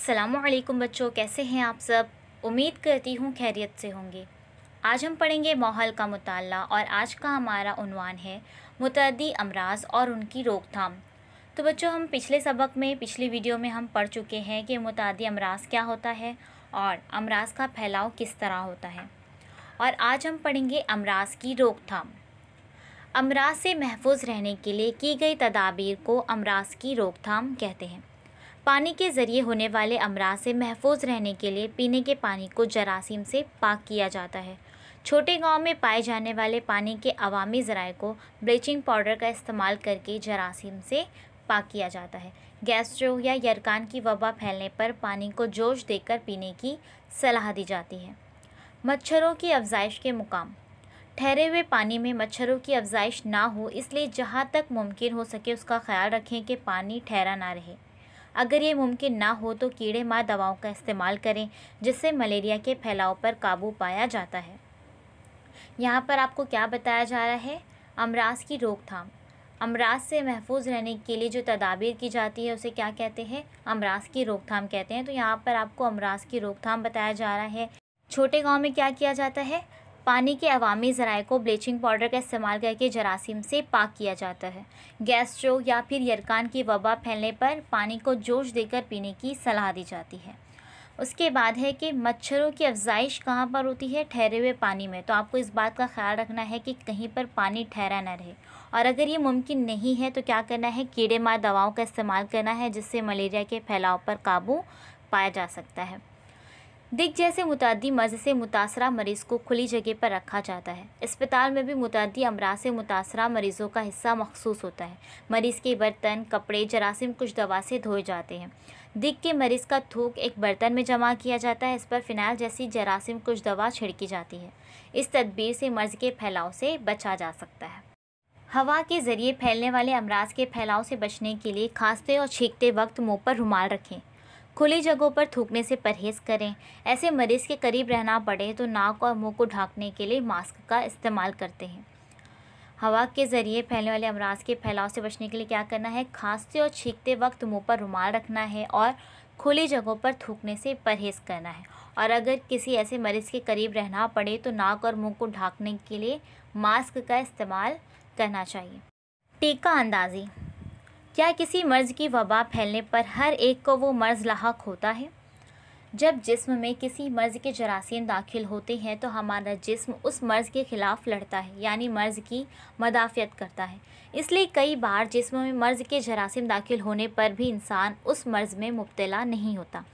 अस्सलामुअलैकुम बच्चों, कैसे हैं आप सब। उम्मीद करती हूँ खैरियत से होंगे। आज हम पढ़ेंगे माहौल का मुताला और आज का हमारा उन्वान है मुतअद्दी अमराज और उनकी रोकथाम। तो बच्चों, हम पिछले सबक में पिछली वीडियो में हम पढ़ चुके हैं कि मुतअद्दी अमराज क्या होता है और अमराज का फैलाव किस तरह होता है। और आज हम पढ़ेंगे अमराज की रोकथाम। अमराज से महफूज रहने के लिए की गई तदाबीर को अमराज की रोकथाम कहते हैं। पानी के ज़रिए होने वाले अमराज से महफूज रहने के लिए पीने के पानी को जरासीम से पाक किया जाता है। छोटे गांव में पाए जाने वाले पानी के अवामी ज़राए को ब्लीचिंग पाउडर का इस्तेमाल करके जरासीम से पाक किया जाता है। गैस्ट्रो या यरकान की वबा फैलने पर पानी को जोश देकर पीने की सलाह दी जाती है। मच्छरों की अफजाइश के मुकाम। ठहरे हुए पानी में मच्छरों की अफजाइश ना हो, इसलिए जहाँ तक मुमकिन हो सके उसका ख्याल रखें कि पानी ठहरा ना रहे। अगर ये मुमकिन ना हो तो कीड़े मार दवाओं का इस्तेमाल करें, जिससे मलेरिया के फैलाव पर काबू पाया जाता है। यहाँ पर आपको क्या बताया जा रहा है? अमराज की रोकथाम। अमराज से महफूज रहने के लिए जो तदाबीर की जाती है उसे क्या कहते हैं? अमराज की रोकथाम कहते हैं। तो यहाँ पर आपको अमराज की रोकथाम बताया जा रहा है। छोटे गाँव में क्या किया जाता है? पानी के अवामी ज़राए को ब्लीचिंग पाउडर का इस्तेमाल करके जरासीम से पाक किया जाता है। गैस्ट्रो या फिर यरकान की वबा फैलने पर पानी को जोश देकर पीने की सलाह दी जाती है। उसके बाद है कि मच्छरों की अफजाइश कहाँ पर होती है? ठहरे हुए पानी में। तो आपको इस बात का ख्याल रखना है कि कहीं पर पानी ठहरा न रहे। और अगर ये मुमकिन नहीं है तो क्या करना है? कीड़े मार दवाओं का इस्तेमाल करना है, जिससे मलेरिया के फैलाव पर काबू पाया जा सकता है। दिक जैसे मुतअद्दी मर्ज़ से मुतासरा मरीज़ को खुली जगह पर रखा जाता है। अस्पताल में भी मुतअद्दी अमराज से मुतासरा मरीज़ों का हिस्सा मखसूस होता है। मरीज़ के बर्तन, कपड़े जरासीम कुछ दवा से धोए जाते हैं। दिक के मरीज़ का थूक एक बर्तन में जमा किया जाता है। इस पर फिनाइल जैसी जरासीम कुछ दवा छिड़की जाती है। इस तदबीर से मर्ज़ के फैलाव से बचा जा सकता है। हवा के ज़रिए फैलने वाले अमराज के फैलाव से बचने के लिए खांसते और छींकते वक्त मुँह पर रुमाल रखें। खुली जगहों पर थूकने से परहेज़ करें। ऐसे मरीज़ के करीब रहना पड़े तो नाक और मुंह को ढकने के लिए मास्क का इस्तेमाल करते हैं। हवा के ज़रिए फैलने वाले अमराज के फैलाव से बचने के लिए क्या करना है? खांसते और छींकते वक्त मुंह पर रुमाल रखना है और खुली जगहों पर थूकने से परहेज़ करना है। और अगर किसी ऐसे मरीज़ के करीब रहना पड़े तो नाक और मुँह को ढकने के लिए मास्क का इस्तेमाल करना चाहिए। टीका अंदाज़ी। क्या किसी मर्ज़ की वबा फैलने पर हर एक को वो मर्ज़ लाहक होता है? जब जिस्म में किसी मर्ज़ के जरासीम दाखिल होते हैं तो हमारा जिस्म उस मर्ज़ के ख़िलाफ़ लड़ता है, यानी मर्ज़ की मदाफ़ियत करता है। इसलिए कई बार जिस्म में मर्ज़ के जरासीम दाखिल होने पर भी इंसान उस मर्ज़ में मुब्तला नहीं होता।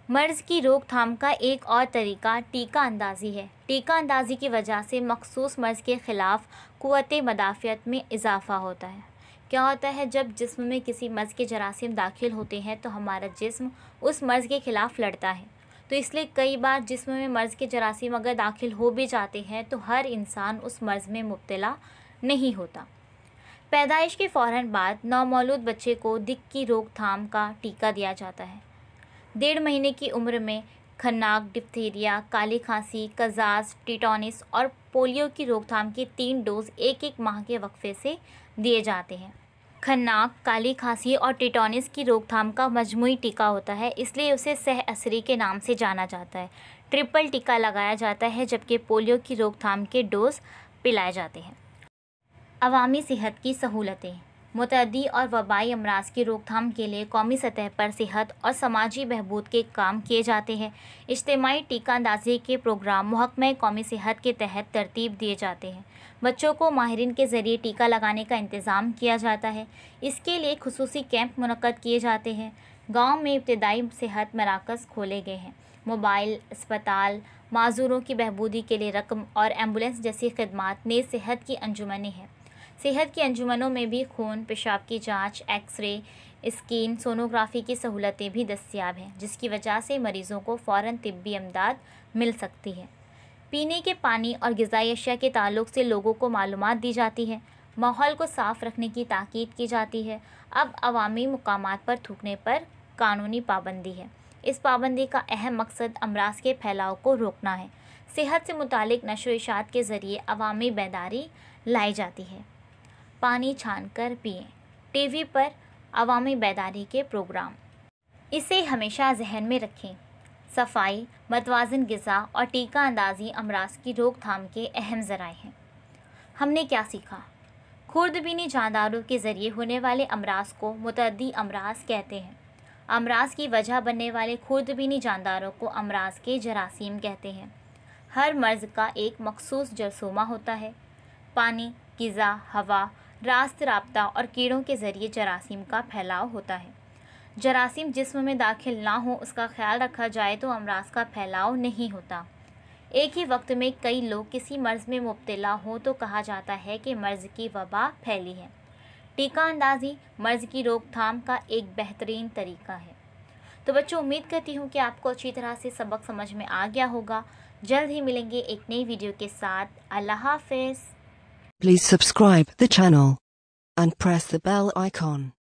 मर्ज़ की रोकथाम का एक और तरीका टीका अंदाज़ी है। टीका अंदाज़ी की वजह से मखसूस मर्ज़ के ख़िलाफ़ क़ुव्वत मदाफ़ियत में इजाफ़ा होता है। क्या होता है? जब जिस्म में किसी मर्ज़ के जरासीम दाखिल होते हैं तो हमारा जिस्म उस मर्ज़ के ख़िलाफ़ लड़ता है। तो इसलिए कई बार जिस्म में मर्ज़ के जरासीम अगर दाखिल हो भी जाते हैं तो हर इंसान उस मर्ज़ में मुब्तला नहीं होता। पैदाइश के फ़ौरन बाद नवमौलूद बच्चे को दिक की रोकथाम का टीका दिया जाता है। 1.5 महीने की उम्र में खन्नाक, डिप्थीरिया, काली खांसी, कज़ाज़, टिटॉनिस और पोलियो की रोकथाम के 3 डोज 1-1 माह के वक्फे से दिए जाते हैं। खन्नाक, काली खांसी और टिटॉनिस की रोकथाम का मजमूई टीका होता है, इसलिए उसे सह असरी के नाम से जाना जाता है। ट्रिपल टीका लगाया जाता है, जबकि पोलियो की रोकथाम के डोज पिलाए जाते हैं। अवामी सेहत की सहूलतें। मुतअद्दी और वबाई अमराज की रोकथाम के लिए कौमी सतह पर सेहत और समाजी बहबूद के काम किए जाते हैं। इज्तिमाई टीका अंदाज़ी के प्रोग्राम महकमा कौमी सेहत के तहत तरतीब दिए जाते हैं। बच्चों को माहिरीन के ज़रिए टीका लगाने का इंतज़ाम किया जाता है। इसके लिए खुसूसी कैंप मुनक़्क़द किए जाते हैं। गाँव में इब्तदाई सेहत मराकज़ खोले गए हैं। मोबाइल अस्पताल, माजूरों की बहबूदी के लिए रकम और एम्बुलेंस जैसी खदमात ने सेहत की अंजुमनें हैं। सेहत की अंजुमनों में भी खून, पेशाब की जांच, एक्सरे, स्किन, सोनोग्राफी की सहूलतें भी दस्तयाब हैं, जिसकी वजह से मरीज़ों को फ़ौरन तिब्बी इमदाद मिल सकती है। पीने के पानी और ग़िज़ाई अशिया के ताल्लुक़ से लोगों को मालूमात दी जाती है। माहौल को साफ़ रखने की ताकीद की जाती है। अब अवामी मुकामात पर थूकने पर कानूनी पाबंदी है। इस पाबंदी का अहम मकसद अमराज के फैलाव को रोकना है। सेहत से मुतालिक नशो इशात के ज़रिए अवामी बेदारी लाई जाती है। पानी छान कर पिएँ। टीवी पर अवामी बेदारी के प्रोग्राम। इसे हमेशा जहन में रखें। सफाई, मतवाज़न ग़िज़ा और टीका अंदाज़ी अमराज की रोकथाम के अहम ज़राए हैं। हमने क्या सीखा? खुर्दबीनी जानदारों के ज़रिए होने वाले अमराज को मुतअद्दी अमराज कहते हैं। अमराज की वजह बनने वाले खुर्दबीनी जानदारों को अमराज के जरासीम कहते हैं। हर मर्ज़ का एक मखसूस जरसूमा होता है। पानी, ग़िज़ा, हवा, रास्त राब्ता और कीड़ों के ज़रिए जरासीम का फैलाव होता है। जरासीम जिस्म में दाखिल ना हो उसका ख्याल रखा जाए तो अमराज का फैलाव नहीं होता। एक ही वक्त में कई लोग किसी मर्ज़ में मुब्तला हो तो कहा जाता है कि मर्ज़ की वबा फैली है। टीका अंदाज़ी मर्ज़ की रोकथाम का एक बेहतरीन तरीका है। तो बच्चों, उम्मीद करती हूँ कि आपको अच्छी तरह से सबक समझ में आ गया होगा। जल्द ही मिलेंगे एक नई वीडियो के साथ। अल्लाह हाफ़िज़। Please subscribe the channel and press the bell icon.